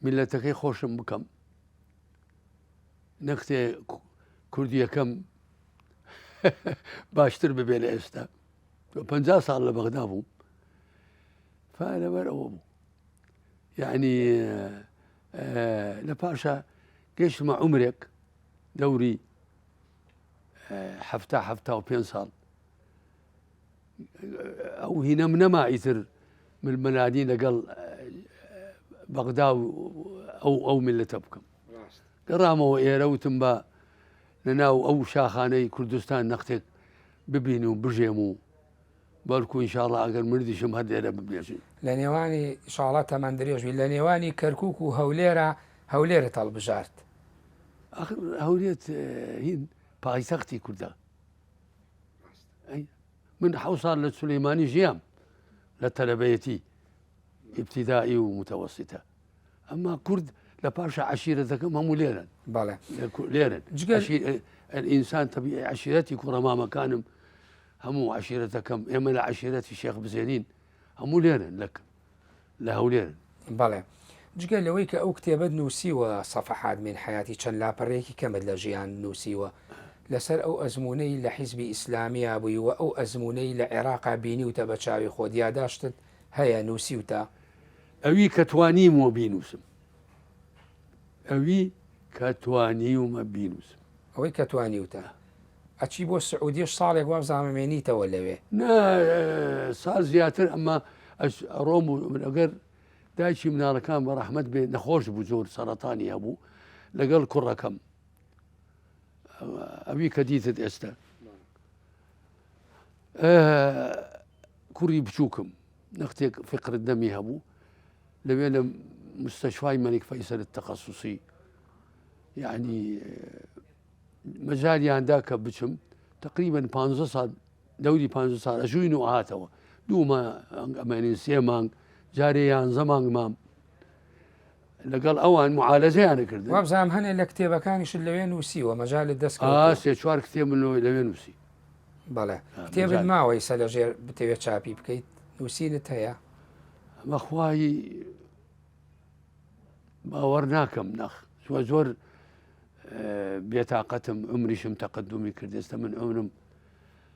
میلەتەکەی خۆشم بکەم نەختێ کوردیەکەم باشتر ببێ لە ئێستا 50 ساڵ لە بەغدا بووم فلەبەر ئەوە بوو یعنی لە پاشە گەیشتمە عومرێک دەوری 75 ساڵ ئەو هینەم نەما ئیتر ملمەلانی لەگەڵ بەغدا ئەو میلەتە بکەم گەڕامەوە ئێرە وتم بە لەناو ئەو شاخانەی کوردستان نەختێک ببین و بژێم و بەڵکو ئینشاءڵڵا ئەگەر مردیشم هەر لێرە ببێژین لە نێوانی شاڵە تەمەندرێژوی لە نێوانی کەرکووک و هەولێرە هەڵبژارد هەولێت هین پایتەختی کوردە من 7 ساڵ لە سولەیمانی ژیام لە تەلەبەیەتی ابتدائی و متوسطە ئەمما کورد لە پاشە عەشیرەتەکەم هەموو لێرن بەڵێ لێرن ئینسان تەبیعی عەشیرەتی کوڕەمامەکانم هەموو عەشیرەتەکەم ئێمە لە عەشیرەتی شێخ بزێنین هەموو لێرن لە هەولێرن. بەڵێ جگە لەوەی کە ئەو کتێبەت نووسیوە سەفەحات من حیاتی چەند لاپەڕەیەکی کەمت لە ژیان نووسیوە لەسەر ئەو ئەزمونەی لە حیزبی ئیسلامیە بوویوە ئەو ئەزمونەی لە عێراقا بینیوتە بە چاوی خۆت یاداشتت هەیە نووسیوتە ئەوی کە توانیمەوە بینووسم ئەوی کە توانیومە بینووسم ئەوەی کە توانیوتە ئەچی بۆ سعودیش ساڵێک وابزانمێنیتەوە لەوێ ساڵ زیاتر ئەمە ڕۆم و لەگەر دایکی مناڵەکان بە ڕەحمەت بێ نەخۆش بوو زۆر سەرەتانی هەبوو لەگەڵ کوڕەکەم ئەوی کە دیتت ئێستا کوڕی بچووکم نەختێک فقرت دەمی هەبوو لەوێ لە مستەشفای مەلیک فەیسەل التەخەسوسی یعنی مەجالیاندا کە بچم تقریبا 15 ساڵ دەوری 15 ساڵ ئەژووین و ئاهاتەوە دوومە ئەمەنین 3 مانگ جارێیان زەمانگ مام لەگەڵ ئەوان معالەجەیانە کردن وابزانام هەنێ لە کتێبەکانیش لەوێ نووسیوە مەجالت دەست 3-4 کتێب لەوێ نووسی. بەڵێ کتێبت ماوەی سە لەژێر بتەوێت چاپی بکەیت نووسینت هەیە مەخوایی باوەڕ ناکەم نەخ زۆر بێتاقەتم عمریشم تەقەدومی کرد ئێستا من عمرم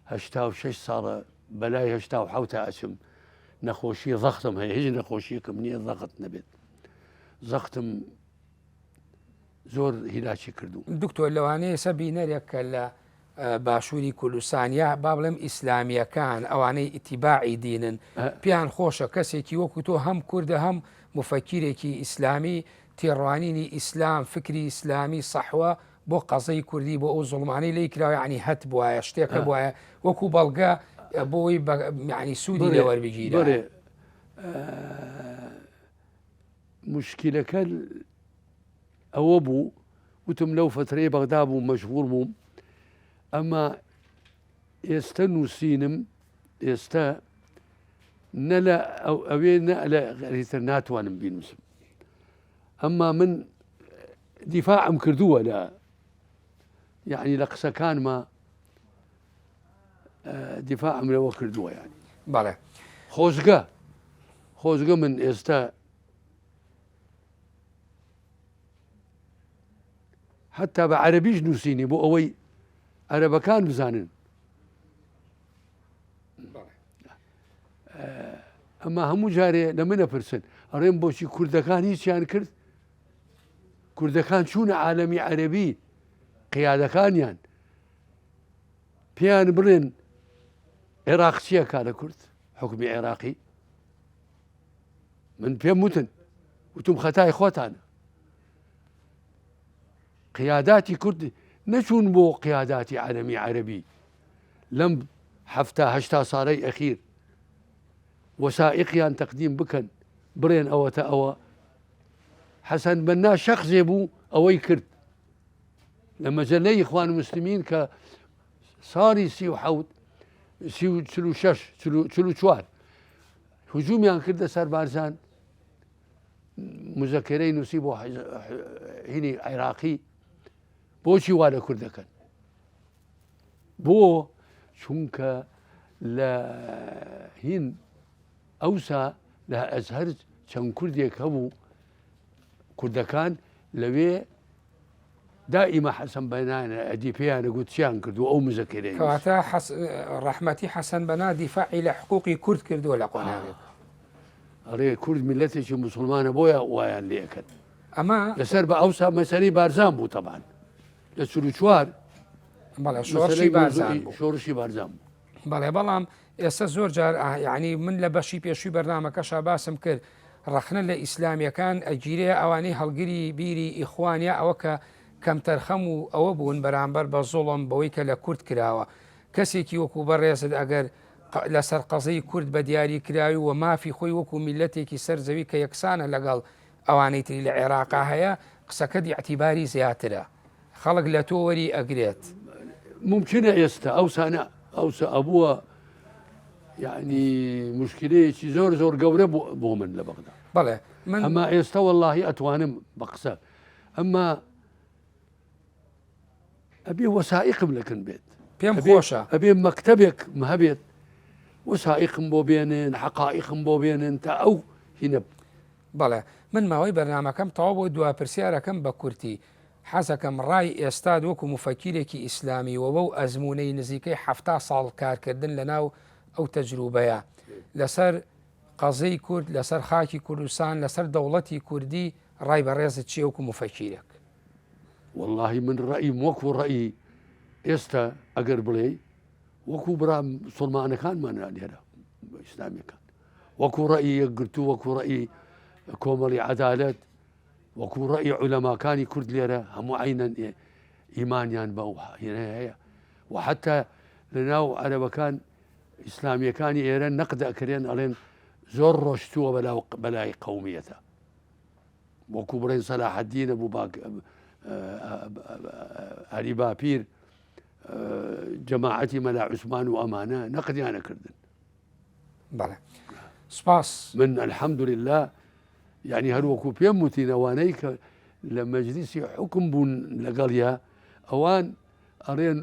86 ساڵە بەلای 87 ئەچم نەخۆشی زەختم هەیە هیچ نەخۆشیەکەم نییە زەخت نەبێت زەختم زۆر هیلاکی کردو. دکتۆر لەوانەیە سە بینەرێک کە لە باشووری کوردستانیا با بڵێم ئیسلامیەکان ئەوانەی ئیتیباعی دینن پێیان خۆشە کەسێکی وەکو تۆ هەم کووردە هەم مفەکیرێکی ئیسلامی تێڕوانینی ئیسلام فکری ئیسلامی سەحوە بۆ قەزەی کوردی بۆ ئەو زوڵمانەی لی کراوە عنی هەت بواە شتێکە بواە وەکو بەڵگە بۆی ینی سوودی لەوەربگیرێ. مشکلەکە ئەوە بوو وتم لەو فترەیە بەغدا بوو مەجبوور بووم ئەمە ئێستا نووسینم ئێستا نە لە ئەوێ نە لە غەریتر ناتوانم بینوسم ئەمما من دیفاعم کردووە لە یعنی لە قسەکانمە دیفاعم لەوە کردووە یعنی بەڵێ خۆزگە من ئێستا حتا بە عەرەبیش نووسینی بۆ ئەوەی عەرەبەکان بزانن ئەمە هەموو جارێ لە منە پرسن ئەڕێم بۆچی کوردەکان هیچیان کرد کوردەکان چوونە عالەمی عەرەبی قیادەکانیان پێیان بڵێن عێراق چییە کارە کورد حکومی عێراقی من پێم وتم خەتای خۆتانە قیاداتی کورد نەچوون بۆ قیاداتی عالەمی عەرەبی لەم هەفتا ساڵەی ئەخیر وەسائقیان تەقدیم بکەن بڕێن ئەوە تا ئەوە حەسەن بەنا شەخصێ بوو ئەوەی کرد لە مەجەللەی ئیخوان المسلمین کە ساڵی 44 هجوومیان کردە سەر بارزان مزەکەرەی نووسی بۆ هینی عێراقی بۆچی وا لە کوورد دەکەن بۆ چونکە لە هین ئەوسا لە ئەزهەر چەند کوردێک هەبوو کوردەکان لەوێ دائیمە حەسەن بەنانە ئەدی پێیانە گوتیان کردو ئەو مزەکەرەی کەواتە ڕەحمەتی حەسەن بەنا دیفاعی لە حقوقی کورد کردووە لە قۆناغێک ئەڕێ کورد میلەتێکی موسڵمانە بۆیە وایان لێکرد ئەمە لەسەر بە ئەوسا مەسەرەی بارزان بوو تەبان لە 44 بەڵێ شۆڕشی بارزان بوو شۆڕشی بارزان بوو بەڵێ بەڵام ئێستا زۆر جار یعنی من لە بەشی پێشووی بەرنامەکەشا باسم کرد ڕەخنە لە ئیسلامیەکان ئەگیرێ ئەوانەی هەڵگیری بیری ئیخوانیا ئەوە کە کەمتەرخەم و ئەوە بوون بەرامبەر بە زوڵم بەوەی کە لە کورد کراوە کەسێکی وەکو بەڕێزت ئەگەر لەسەر قەزەی کورد بە دیاری کراوی و مافی خۆی وەکو میلەتێکی سەرزەوی کە یەکسانە لەگەڵ ئەوانەی تری لە عێراقا هەیە قسەکەت یاعتیباری زیاترە خەڵک لە تۆ وەری ئەگرێت ممکنە ئێستا ئەوسا ئەبووە یعنی مشکلەیەکی زۆر گەورە بۆ من لە بەغدا بەڵێ ئەمە ئێستا وەڵڵاهی ئەتوانم بە قسە ئەمما ئەبێ وەسائقم لەکن بێت پێم خۆشە ئەبێ مەکتەبێک هەبێت وەسائقم بۆ بێنن حەقائقم بۆ بێنن تا ئەو هینە بەڵێ من ماوەی بەرنامەکەم تەواو بۆ دوپرسیارەکەم بە کورتی حەزەکەم ڕای ئێستاد وەکو مفەکیرێکی ئیسلامی و بەو ئەزمونەی نزیکەی 70 ساڵ کارکردن لە ناو ئەو تەجروبەیە لەسەر قەزەی کورد لەسەر خاکی کوردستان لەسەر دەوڵەتی کوردی ڕای بەڕێزت چیە وەکو مفەکیرێک واللهی من ڕەئیم وەکو ڕەئی ئێستا ئەگەر بڵێ وەکو برا مسلمانەکانمانە لێرە ئیسلامیەکان وەکو ڕەئی یەکگرتو وەکو ڕەئی کۆمەڵی عەدالەت وەکو ڕەئی عولەماکانی کورد لێرە هەموو عینەن ئیمانیان بە ئەو هەیە و حتا لەناو عەرەبەکان ئیسلامیەکانی ئێرە نەقد ئەکرێن ئەڵێن زۆر ڕۆشتووە بەلای قەومیەتە وەکو بڵێن سەلاحەددینە بوو هەری باپیر جەماعەتی مەلا عوسمان و ئەمانە نەقدیانەکردن بەڵێ سپاس من الحەمدولله یعنی هەروەکو پێم وتینەوانەی کە لە مەجلیسی حکم بوون لەگەڵیا ئەوان ئەڕێن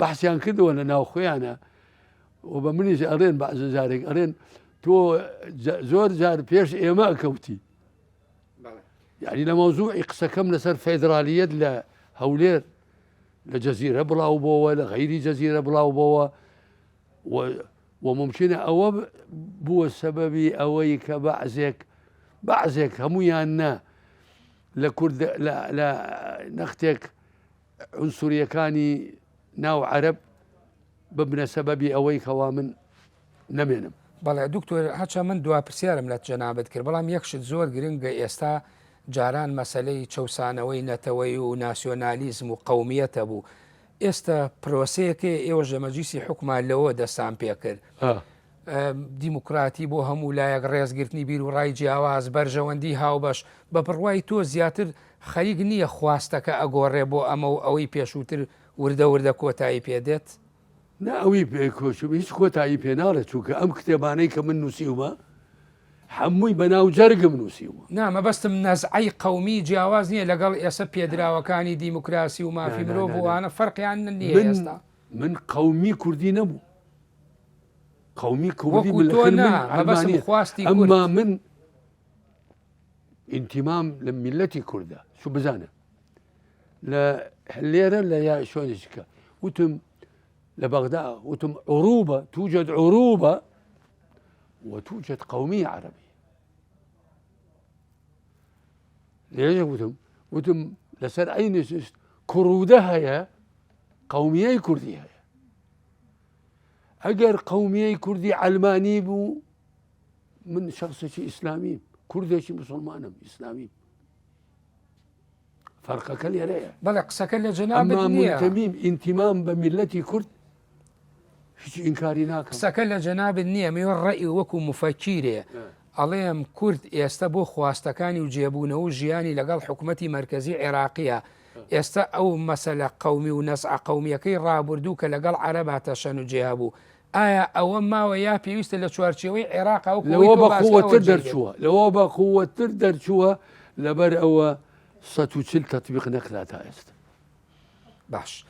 بەحسیان کردەوە لە ناو خۆیانە و بە منیش ئەڕێن بەعزە جارێک ئەڕێن تۆ زۆر جار پێش ئێمە ئەکەوتی یعنی لە مەوزوعی قسەکەم لەسەر فێدرالیەت لە هەولێر لە جەزیرە بڵاو بۆەوە لە غەیری جەزیرە بڵاو بۆەوە وممکنە ئەوە بووە سەبەبی ئەوەی کە بەعزێک هەمویان نا لە کورد لە نەختێک عنسوریەکانی ناو عەرەب ببنە سەبەبی ئەوەی کەوا من نەمێنم بەڵێ دوکتۆر هەچە من دوپرسیارم لە جەنابەت کرد بەڵام یەکشت زۆر گرنگە ئێستا جاران مەسلەی چەسانەوەی نەتەوەی و ناسیۆنالیزم و قەومیەتە بوو ئێستا پرۆسەیەکە ئێوە ژە مەجلیسی حکومان لەوە دەستان پێ کرد دیموکراتی بۆ هەموو لایەک ڕێزگرتنی بیر و ڕای جیاواز بەرژەوەندی هاوبەش بە بڕوای تۆ زیاتر خەریک نییە خواستەکە ئەگۆڕێ بۆ ئەمە و ئەوەی پێشووتر وردە کۆتایی پێدێت نا ئەوی پێکۆشم هیچ کۆتایی پێناڵێت چووکە ئەم کتێبانەی کە من نووسیومە هەمووی بەناو جەرگم نووسیوە. نامەبەستم نەزعی قەومی جیاواز نییە لەگەڵ ئێستا پێدراوەکانی دیموکراسی و مافی مرۆڤ وانە فەرقیان نییە ئێستا. من قەومی کوردی نەبوو، قەومی کوردی وەکو تۆ نا مەبەستم خواستی کورد. ئەمما من ئینتیمام لە میلەتی کووردە شو بزانە لێرە لە یا شۆنێککە وتم لە بەغدا وتم عروبة توجد عروبة وتوجد قومية عربية. ليش وتم لسر أي نسست كرودة هي قومية كردية هي أجر قومية كردي علماني بو من شخص شيء إسلامي كردي شيء مسلمان إسلامي فرق كلي عليه بلى قسك لجناب أما النية منتمين انتمام بملتي كرد هیچ ئینکاری ناکەم. قسەکە لە جەنابت نییە میوە ڕێی وەکو مفەکیرێ ئەڵێم کورد ئێستا بۆ خواستەکانی و جێبوونەوە و ژیانی لەگەڵ حکوومەتی مرکزی عێراقیە ئێستا ئەو مەسەلە قەومی و نەسع قەومیەکەی ڕابردوو کە لەگەڵ عەرەباتە شەن و جێبوو ئایا ئەوە ماوە یا پێویستە لە چوارچێوەی عێراق لەوە بە قووەتر دەرچووە لەوە بە قووەتر دەرچووە لەبەر ئەوە 140 تەطبیق نەکراتا ئێستا. باش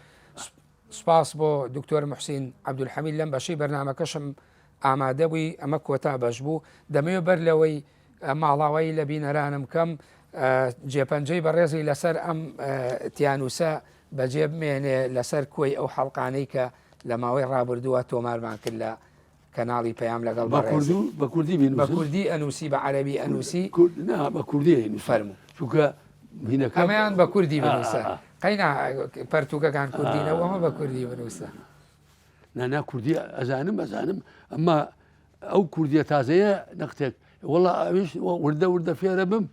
سپاس بۆ دکتۆر محسین عەبدولحەمید لەم بەشەی بەرنامەکەشم ئامادە بووی ئەمە کۆتا بەش بوو دەمەوێت بەر لەوەی ماڵاوایی لە بینەرانم کەم جێپەنجەی بەڕێزی لەسەر ئەم تیانوسە بەجێ بمێنێ لەسەر کۆی ئەو حەڵقانەی کە لە ماوەی ڕابردووە تۆمارمان کرد لە کەناڵی پەیام لەگەڵ بە کوردی ئەنووسی بە عەرەبی ئەنووسی بە کوردی فەرموو چونکە ئەمەیان بە کوردی بنووسە قەینا پەرتووکەکان کوردینەوە ئەمە بە کوردی بنووسە نانا کوردی ئەزانم ئەمما ئەو کوردیە تازەیە نەختێک وەڵا ئەویش وردە فێرە بم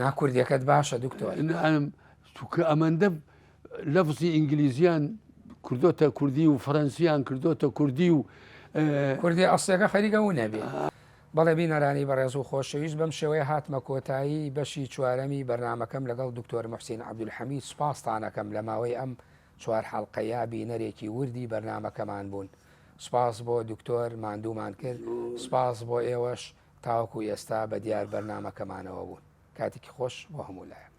ناکوردیەکەت باشە دکتۆر چونکە ئەمەندە لەفزی ئینگلیزیان کردۆتە کوردی و فەرەنسیان کردۆتە کوردی و کوردی ئەسڵەکە خەریکە و نەبێ. بەڵێ بینەرانی بەڕێز و خۆشەویست بەم شێوەیە هاتمە کۆتایی بەشی چوارەمی بەرنامەکەم لەگەڵ دکتۆر محسین عەبدولحەمید سوپاستانەکەم لە ماوەی ئەم چوار حەڵقەیە بینەرێکی وردی بەرنامەکەمان بوون. سپاس بۆ دکتۆر ماندوومان کرد سپاس بۆ ئێوەش تاوەکو ئێستا بە دیار بەرنامەکەمانەوە بوون. کاتێکی خۆش بۆ هەموو لایە.